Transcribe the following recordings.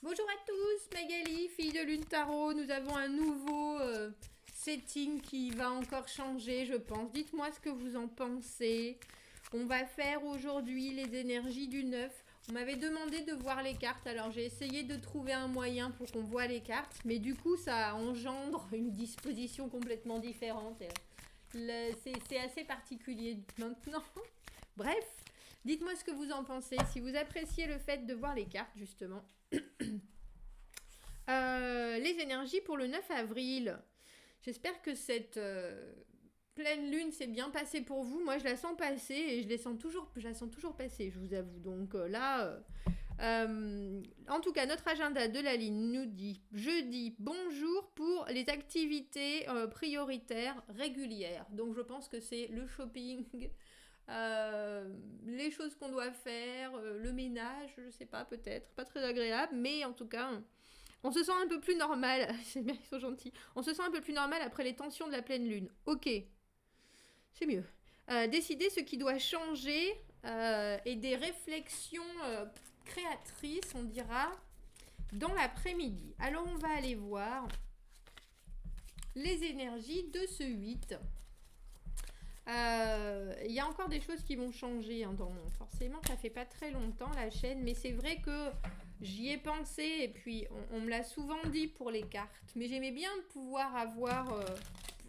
Bonjour à tous, Magali, fille de Lune Tarot. Nous avons un nouveau setting qui va encore changer, je pense. Dites-moi ce que vous en pensez. On va faire aujourd'hui les énergies du 9. On m'avait demandé de voir les cartes, alors j'ai essayé de trouver un moyen pour qu'on voit les cartes, mais du coup ça engendre une disposition complètement différente. C'est assez particulier maintenant. Bref, dites-moi ce que vous en pensez. Si vous appréciez le fait de voir les cartes, justement. Les énergies pour le 9 avril. J'espère que cette pleine lune s'est bien passée pour vous. Moi, je la sens passer et je la sens toujours passer, je vous avoue. Donc en tout cas, notre agenda de la ligne nous dit jeudi, bonjour pour les activités prioritaires régulières. Donc, je pense que c'est le shopping, les choses qu'on doit faire, le ménage, je sais pas, peut-être, pas très agréable, mais en tout cas, on se sent un peu plus normal. C'est bien, ils sont gentils. On se sent un peu plus normal après les tensions de la pleine lune. Ok, c'est mieux. Décider ce qui doit changer et des réflexions créatrices, on dira, dans l'après-midi. Alors, on va aller voir les énergies de ce 8. Il y a encore des choses qui vont changer hein, forcément ça fait pas très longtemps la chaîne, mais c'est vrai que j'y ai pensé et puis on me l'a souvent dit pour les cartes, mais j'aimais bien pouvoir avoir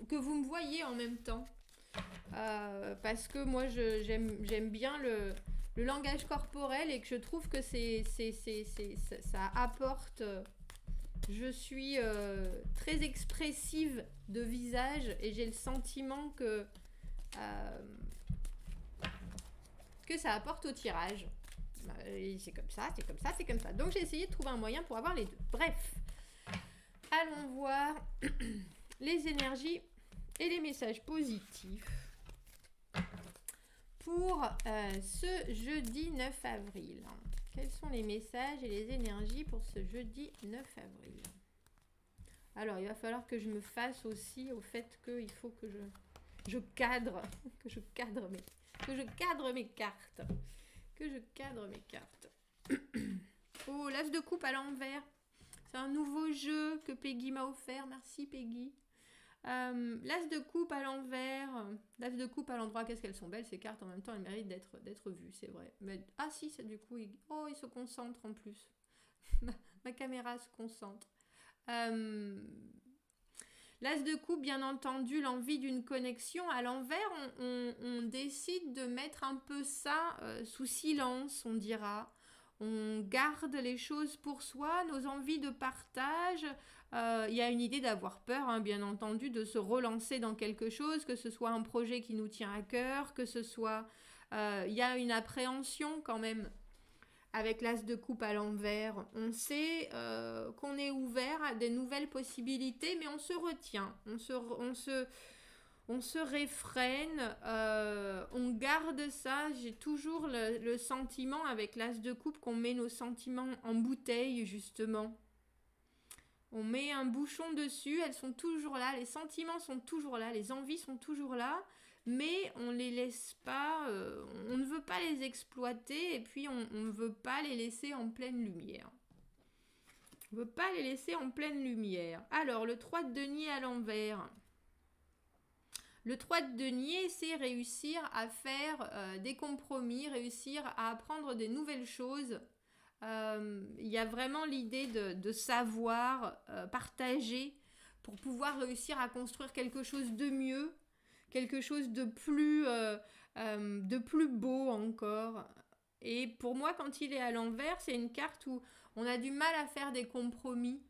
que vous me voyez en même temps parce que moi j'aime bien le langage corporel et que je trouve que ça apporte je suis très expressive de visage et j'ai le sentiment que ça apporte au tirage. C'est comme ça, c'est comme ça, c'est comme ça. Donc j'ai essayé de trouver un moyen pour avoir les deux. Bref, allons voir les énergies et les messages positifs pour ce jeudi 9 avril. Quels sont les messages et les énergies pour ce jeudi 9 avril? Alors il va falloir que je me fasse aussi au fait qu'il faut que je cadre mes cartes. Oh, l'as de coupe à l'envers. C'est un nouveau jeu que Peggy m'a offert. Merci Peggy. L'as de coupe à l'envers. L'as de coupe à l'endroit. Qu'est-ce qu'elles sont belles ces cartes. En même temps, elles méritent d'être vues, c'est vrai. Mais, ah si, c'est du coup. Il se concentre en plus. ma caméra se concentre. L'as de coupe, bien entendu, l'envie d'une connexion. À l'envers, on décide de mettre un peu ça sous silence, on dira. On garde les choses pour soi, nos envies de partage. Il y a une idée d'avoir peur, hein, bien entendu, de se relancer dans quelque chose, que ce soit un projet qui nous tient à cœur, que ce soit... Il y a une appréhension quand même avec l'as de coupe à l'envers. On sait qu'on est ouvert à des nouvelles possibilités, mais on se retient, on se réfrène, on garde ça. J'ai toujours le sentiment avec l'as de coupe qu'on met nos sentiments en bouteille, justement. On met un bouchon dessus, elles sont toujours là, les sentiments sont toujours là, les envies sont toujours là, mais on les laisse pas, on ne veut pas les exploiter et puis on ne veut pas les laisser en pleine lumière. On ne veut pas les laisser en pleine lumière. Alors, le 3 de denier à l'envers. Le 3 de denier, c'est réussir à faire des compromis, réussir à apprendre des nouvelles choses. Il y a vraiment l'idée de savoir partager pour pouvoir réussir à construire quelque chose de mieux, quelque chose de plus beau encore. Et pour moi, quand il est à l'envers, c'est une carte où on a du mal à faire des compromis.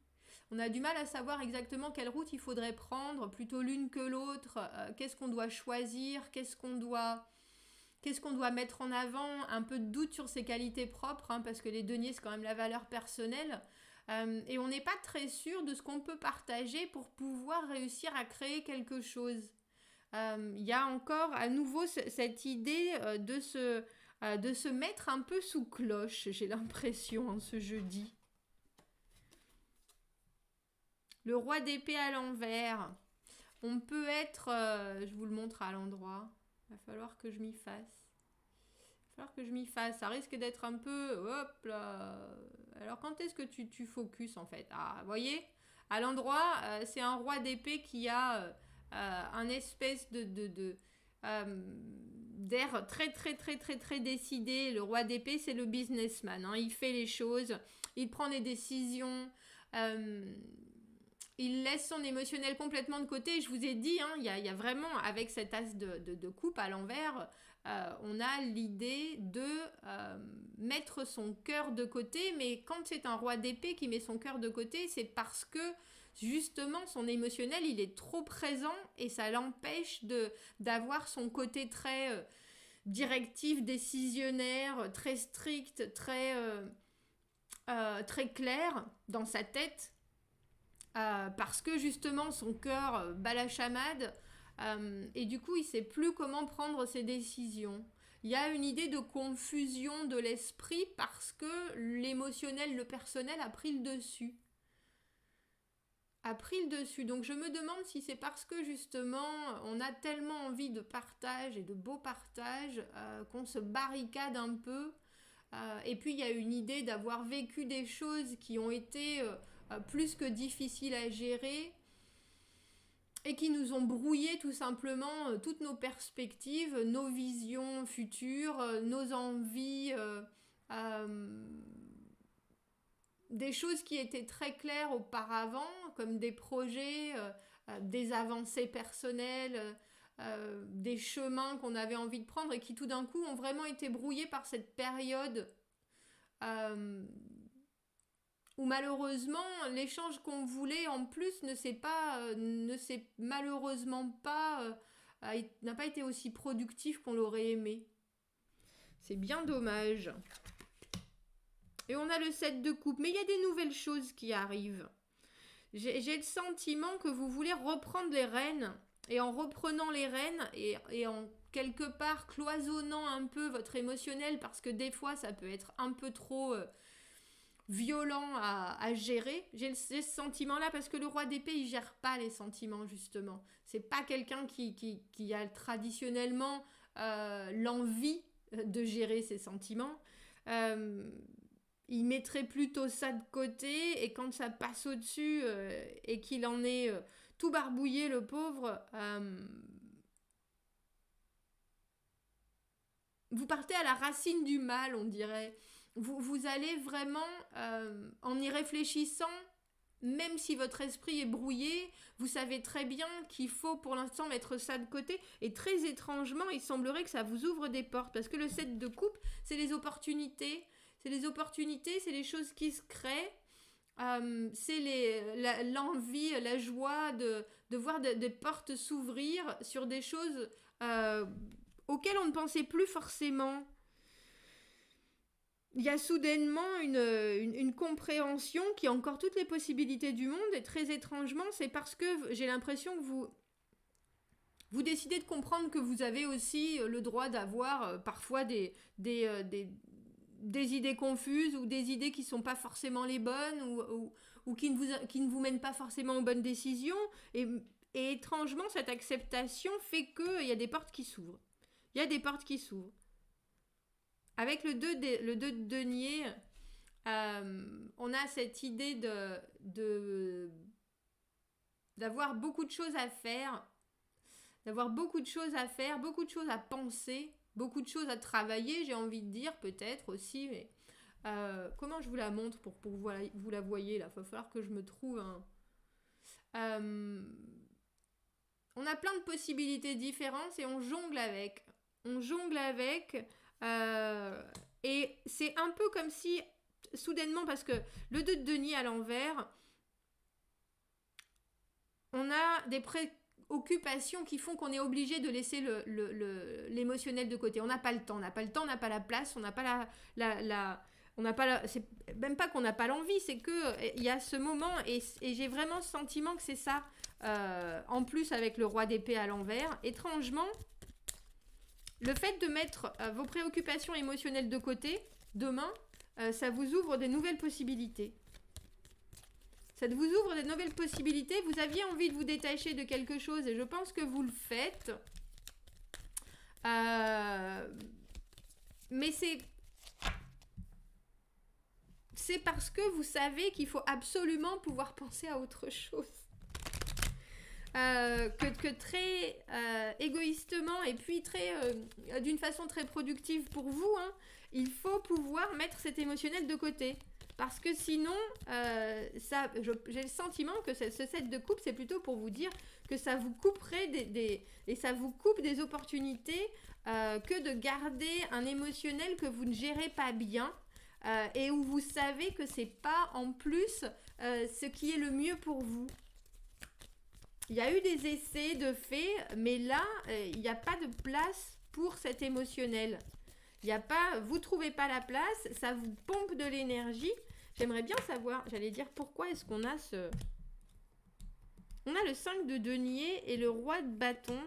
On a du mal à savoir exactement quelle route il faudrait prendre, plutôt l'une que l'autre. Qu'est-ce qu'on doit choisir, qu'est-ce qu'on doit mettre en avant, un peu de doute sur ses qualités propres, hein, parce que les deniers, c'est quand même la valeur personnelle. Et on n'est pas très sûr de ce qu'on peut partager pour pouvoir réussir à créer quelque chose. Il y a encore à nouveau cette idée de se mettre un peu sous cloche, j'ai l'impression, en ce jeudi. Le roi d'épée à l'envers. On peut être... je vous le montre à l'endroit. Il va falloir que je m'y fasse. Ça risque d'être un peu... Hop là. Alors quand est-ce que tu focuses en fait? Ah, vous voyez, à l'endroit, c'est un roi d'épée qui a un espèce euh, d'air très très très très très décidé. Le roi d'épée, c'est le businessman, hein. Il fait les choses, il prend des décisions. euh, il laisse son émotionnel complètement de côté. Je vous ai dit, hein, il y a vraiment, avec cet as de coupe à l'envers, on a l'idée de mettre son cœur de côté. Mais quand c'est un roi d'épée qui met son cœur de côté, c'est parce que justement son émotionnel, il est trop présent et ça l'empêche d'avoir son côté très directif, décisionnaire, très strict, très clair dans sa tête. Parce que justement son cœur bat la chamade et du coup il sait plus comment prendre ses décisions. Il y a une idée de confusion de l'esprit parce que l'émotionnel, le personnel a pris le dessus. A pris le dessus. Donc je me demande si c'est parce que justement on a tellement envie de partage et de beaux partages qu'on se barricade un peu. Et puis il y a une idée d'avoir vécu des choses qui ont été plus que difficiles à gérer et qui nous ont brouillé tout simplement toutes nos perspectives, nos visions futures, nos envies, des choses qui étaient très claires auparavant, comme des projets, des avancées personnelles, des chemins qu'on avait envie de prendre et qui tout d'un coup ont vraiment été brouillés par cette période euh, où malheureusement l'échange qu'on voulait en plus ne s'est malheureusement pas n'a pas été aussi productif qu'on l'aurait aimé. C'est bien dommage. Et on a le 7 de coupe, mais il y a des nouvelles choses qui arrivent. J'ai le sentiment que vous voulez reprendre les rênes, et en reprenant les rênes et en quelque part cloisonnant un peu votre émotionnel, parce que des fois ça peut être un peu trop violent à gérer. J'ai ce sentiment-là parce que le roi d'épée, il gère pas les sentiments, justement. C'est pas quelqu'un qui a traditionnellement l'envie de gérer ses sentiments. Euh, il mettrait plutôt ça de côté et quand ça passe au-dessus et qu'il en est tout barbouillé, le pauvre, vous partez à la racine du mal, on dirait. Vous allez vraiment, en y réfléchissant, même si votre esprit est brouillé, vous savez très bien qu'il faut pour l'instant mettre ça de côté. Et très étrangement, il semblerait que ça vous ouvre des portes. Parce que le 7 de coupe, c'est les opportunités. C'est les opportunités, c'est les choses qui se créent. C'est l'envie, la joie de voir des portes s'ouvrir sur des choses auxquelles on ne pensait plus forcément. Il y a soudainement une compréhension qui a encore toutes les possibilités du monde et très étrangement, c'est parce que j'ai l'impression que vous décidez de comprendre que vous avez aussi le droit d'avoir parfois des idées confuses ou des idées qui ne sont pas forcément les bonnes ou qui ne vous mènent pas forcément aux bonnes décisions. Et étrangement, cette acceptation fait qu'il y a des portes qui s'ouvrent. Il y a des portes qui s'ouvrent. Avec le 2 de denier, on a cette idée d'avoir beaucoup de choses à faire, beaucoup de choses à penser, beaucoup de choses à travailler, j'ai envie de dire, peut-être aussi, mais comment je vous la montre pour que vous la voyez là, il va falloir que je me trouve un... on a plein de possibilités différentes et on jongle avec. Et c'est un peu comme si, soudainement, parce que le 2 de denier à l'envers, on a des préoccupations qui font qu'on est obligé de laisser l'émotionnel de côté. On n'a pas le temps, on n'a pas la place, on n'a pas c'est même pas qu'on n'a pas l'envie, c'est que il y a ce moment et j'ai vraiment le sentiment que c'est ça. En plus avec le roi d'épée à l'envers, étrangement, le fait de mettre vos préoccupations émotionnelles de côté, demain, ça vous ouvre des nouvelles possibilités. Ça vous ouvre des nouvelles possibilités. Vous aviez envie de vous détacher de quelque chose et je pense que vous le faites. Mais c'est parce que vous savez qu'il faut absolument pouvoir penser à autre chose. Que très égoïstement et puis d'une façon très productive pour vous, hein, il faut pouvoir mettre cet émotionnel de côté. Parce que sinon, j'ai le sentiment que ce set de coupe, c'est plutôt pour vous dire que ça vous couperait et ça vous coupe des opportunités que de garder un émotionnel que vous ne gérez pas bien et où vous savez que c'est pas en plus ce qui est le mieux pour vous. Il y a eu des essais de faits, mais là, il n'y a pas de place pour cet émotionnel. Vous trouvez pas la place, ça vous pompe de l'énergie. J'aimerais bien savoir, j'allais dire pourquoi est-ce qu'on a On a le 5 de denier et le roi de bâton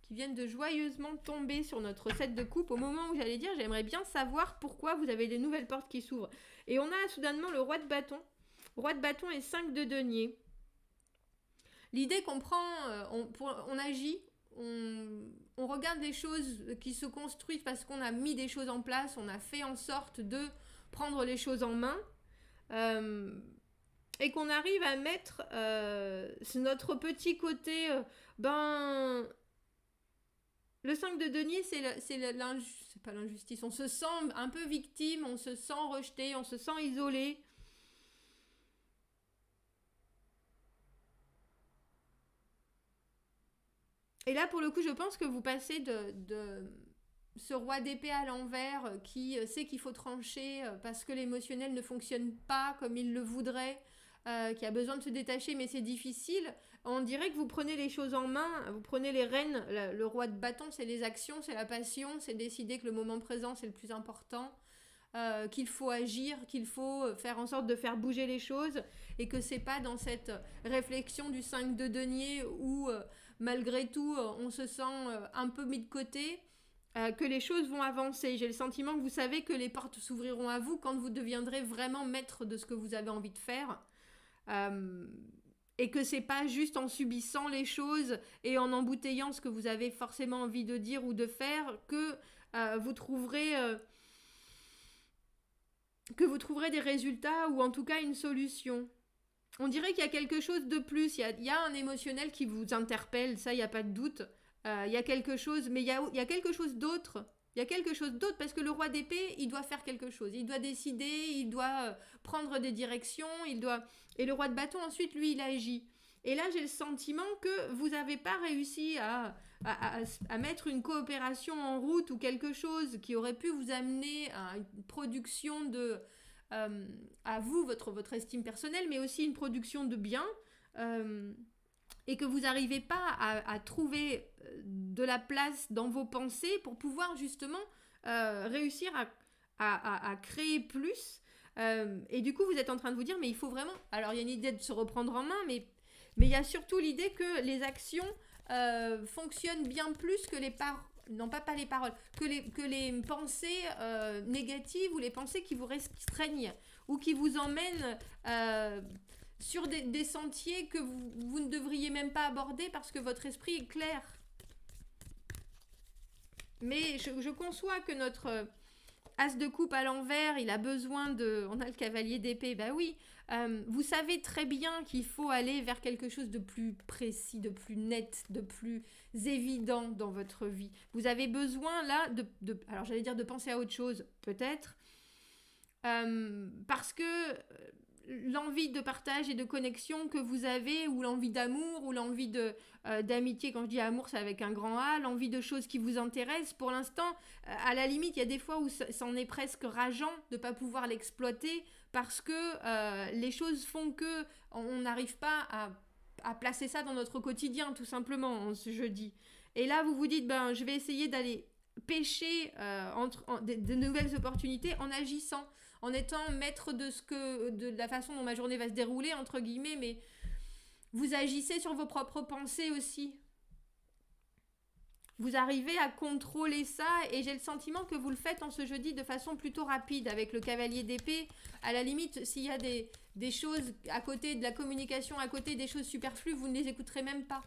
qui viennent de joyeusement tomber sur notre set de coupe au moment où j'allais dire j'aimerais bien savoir pourquoi vous avez des nouvelles portes qui s'ouvrent. Et on a soudainement le roi de bâton. Roi de bâton et 5 de denier. L'idée qu'on prend, on agit, on regarde les choses qui se construisent parce qu'on a mis des choses en place, on a fait en sorte de prendre les choses en main et qu'on arrive à mettre notre petit côté, le 5 de denier, c'est pas l'injustice, on se sent un peu victime, on se sent rejeté, on se sent isolé. Et là, pour le coup, je pense que vous passez de ce roi d'épée à l'envers qui sait qu'il faut trancher parce que l'émotionnel ne fonctionne pas comme il le voudrait, qui a besoin de se détacher, mais c'est difficile. On dirait que vous prenez les choses en main, vous prenez les rênes. Le roi de bâton, c'est les actions, c'est la passion, c'est décider que le moment présent, c'est le plus important. Qu'il faut agir, qu'il faut faire en sorte de faire bouger les choses et que c'est pas dans cette réflexion du 5 de denier où malgré tout on se sent un peu mis de côté que les choses vont avancer. J'ai le sentiment que vous savez que les portes s'ouvriront à vous quand vous deviendrez vraiment maître de ce que vous avez envie de faire et que c'est pas juste en subissant les choses et en embouteillant ce que vous avez forcément envie de dire ou de faire que vous trouverez des résultats ou en tout cas une solution. On dirait qu'il y a quelque chose de plus, il y a un émotionnel qui vous interpelle, ça il n'y a pas de doute. Il y a quelque chose, mais il y a quelque chose d'autre. Il y a quelque chose d'autre parce que le roi d'épée, il doit faire quelque chose. Il doit décider, il doit prendre des directions, et le roi de bâton ensuite, lui, il agit. Et là, j'ai le sentiment que vous n'avez pas réussi à mettre une coopération en route ou quelque chose qui aurait pu vous amener à une production à vous, votre estime personnelle, mais aussi une production de biens, et que vous n'arrivez pas à trouver de la place dans vos pensées pour pouvoir justement réussir à créer plus. Et du coup, vous êtes en train de vous dire, mais il faut vraiment... Alors, il y a une idée de se reprendre en main, mais il y a surtout l'idée que les actions fonctionnent bien plus que les paroles. Non, pas les paroles, que les pensées négatives ou les pensées qui vous restreignent ou qui vous emmènent sur des sentiers que vous ne devriez même pas aborder parce que votre esprit est clair. Mais je conçois que notre as de coupe à l'envers, il a besoin de... On a le cavalier d'épée, bah oui. Vous savez très bien qu'il faut aller vers quelque chose de plus précis, de plus net, de plus évident dans votre vie. Vous avez besoin là alors j'allais dire de penser à autre chose, peut-être. Parce que l'envie de partage et de connexion que vous avez, ou l'envie d'amour, ou l'envie d'amitié, quand je dis amour, c'est avec un grand A, l'envie de choses qui vous intéressent, pour l'instant, à la limite, il y a des fois où c'en est presque rageant de ne pas pouvoir l'exploiter, parce que les choses font que on n'arrive pas à placer ça dans notre quotidien, tout simplement, ce jeudi. Et là, vous vous dites, je vais essayer d'aller pêcher de nouvelles opportunités en agissant, en étant maître de la façon dont ma journée va se dérouler, entre guillemets, mais vous agissez sur vos propres pensées aussi. Vous arrivez à contrôler ça et j'ai le sentiment que vous le faites en ce jeudi de façon plutôt rapide avec le cavalier d'épée. À la limite, s'il y a des choses à côté de la communication, à côté des choses superflues, vous ne les écouterez même pas.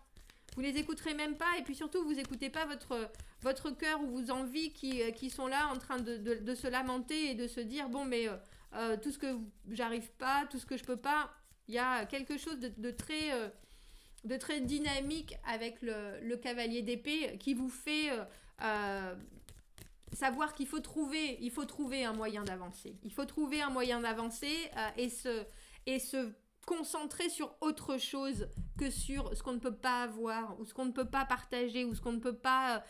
Vous les écouterez même pas et puis surtout, vous n'écoutez pas votre cœur ou vos envies qui sont là en train de se lamenter et de se dire, bon, mais tout ce que j'arrive pas, tout ce que je peux pas. Il y a quelque chose de très dynamique avec le cavalier d'épée qui vous fait savoir qu'il faut trouver un moyen d'avancer. Il faut trouver un moyen d'avancer et se concentrer sur autre chose que sur ce qu'on ne peut pas avoir ou ce qu'on ne peut pas partager ou ce qu'on ne peut pas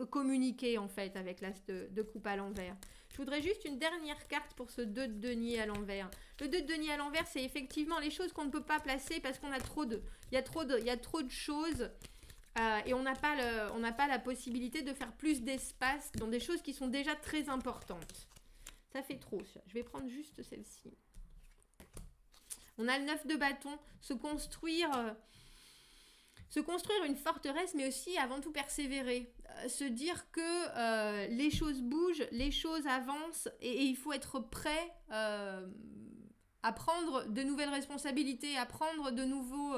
communiquer en fait avec l'as de coupe à l'envers. Je voudrais juste une dernière carte pour ce 2 de denier à l'envers. Le 2 de denier à l'envers, c'est effectivement les choses qu'on ne peut pas placer parce qu'on a trop de... Il y a trop de choses et on n'a pas la possibilité de faire plus d'espace dans des choses qui sont déjà très importantes. Ça fait trop. Je vais prendre juste celle-ci. On a le 9 de bâton. Se construire une forteresse, mais aussi avant tout persévérer. Se dire que les choses bougent, les choses avancent et il faut être prêt à prendre de nouvelles responsabilités, à prendre de nouveaux...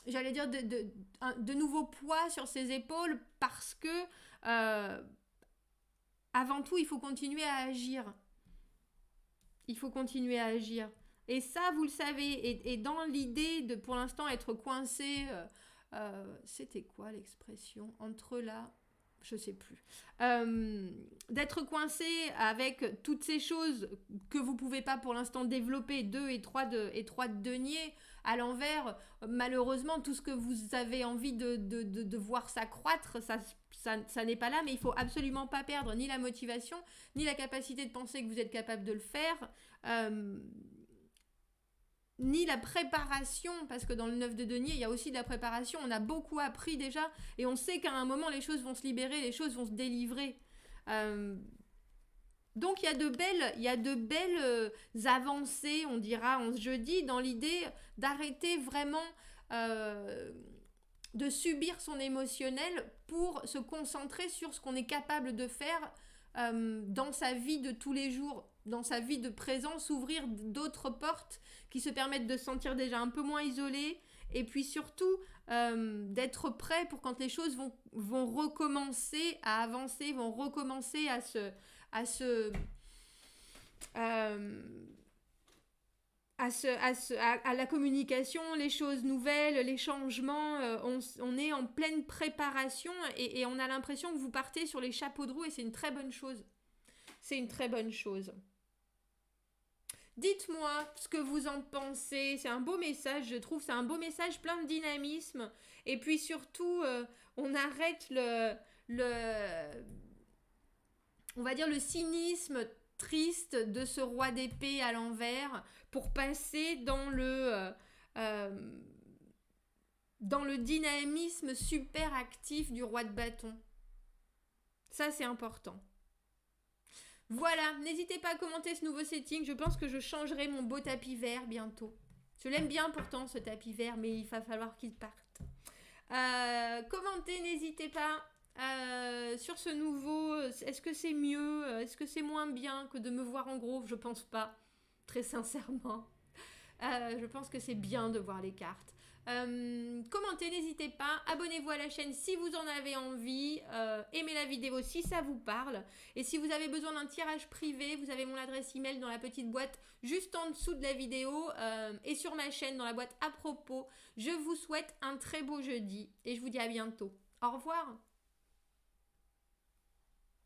j'allais dire de nouveaux poids sur ses épaules parce que avant tout, il faut continuer à agir. Il faut continuer à agir. Et ça, vous le savez. Et dans l'idée de, pour l'instant, être coincé... c'était quoi l'expression? Entre là... Je sais plus. D'être coincé avec toutes ces choses que vous pouvez pas pour l'instant développer, 2 et 3 de denier à l'envers, malheureusement tout ce que vous avez envie de voir s'accroître, ça n'est pas là, mais il faut absolument pas perdre ni la motivation, ni la capacité de penser que vous êtes capable de le faire, ni la préparation, parce que dans le 9 de denier, il y a aussi de la préparation. On a beaucoup appris déjà, et on sait qu'à un moment, les choses vont se libérer, les choses vont se délivrer. Donc, il y a de belles avancées, on dira, en ce jeudi, dans l'idée d'arrêter vraiment de subir son émotionnel pour se concentrer sur ce qu'on est capable de faire dans sa vie de tous les jours, dans sa vie de présent, s'ouvrir d'autres portes qui se permettent de se sentir déjà un peu moins isolé et puis surtout d'être prêt pour quand les choses vont recommencer à avancer, vont recommencer à la communication, les choses nouvelles, les changements, on est en pleine préparation et on a l'impression que vous partez sur les chapeaux de roue et c'est une très bonne chose. C'est une très bonne chose. Dites-moi ce que vous en pensez. C'est un beau message, je trouve. C'est un beau message plein de dynamisme. Et puis surtout, on arrête on va dire le cynisme triste de ce roi d'épée à l'envers pour passer dans le dynamisme super actif du roi de bâton. Ça, c'est important. Voilà, n'hésitez pas à commenter ce nouveau setting. Je pense que je changerai mon beau tapis vert bientôt. Je l'aime bien pourtant ce tapis vert, mais il va falloir qu'il parte. Commentez, n'hésitez pas sur ce nouveau. Est-ce que c'est mieux? Est-ce que c'est moins bien que de me voir en gros? Je pense pas, très sincèrement. Je pense que c'est bien de voir les cartes. Commentez, n'hésitez pas, abonnez-vous à la chaîne si vous en avez envie, aimez la vidéo si ça vous parle et si vous avez besoin d'un tirage privé, vous avez mon adresse email dans la petite boîte juste en dessous de la vidéo et sur ma chaîne dans la boîte à propos. Je vous souhaite un très beau jeudi et je vous dis à bientôt. Au revoir.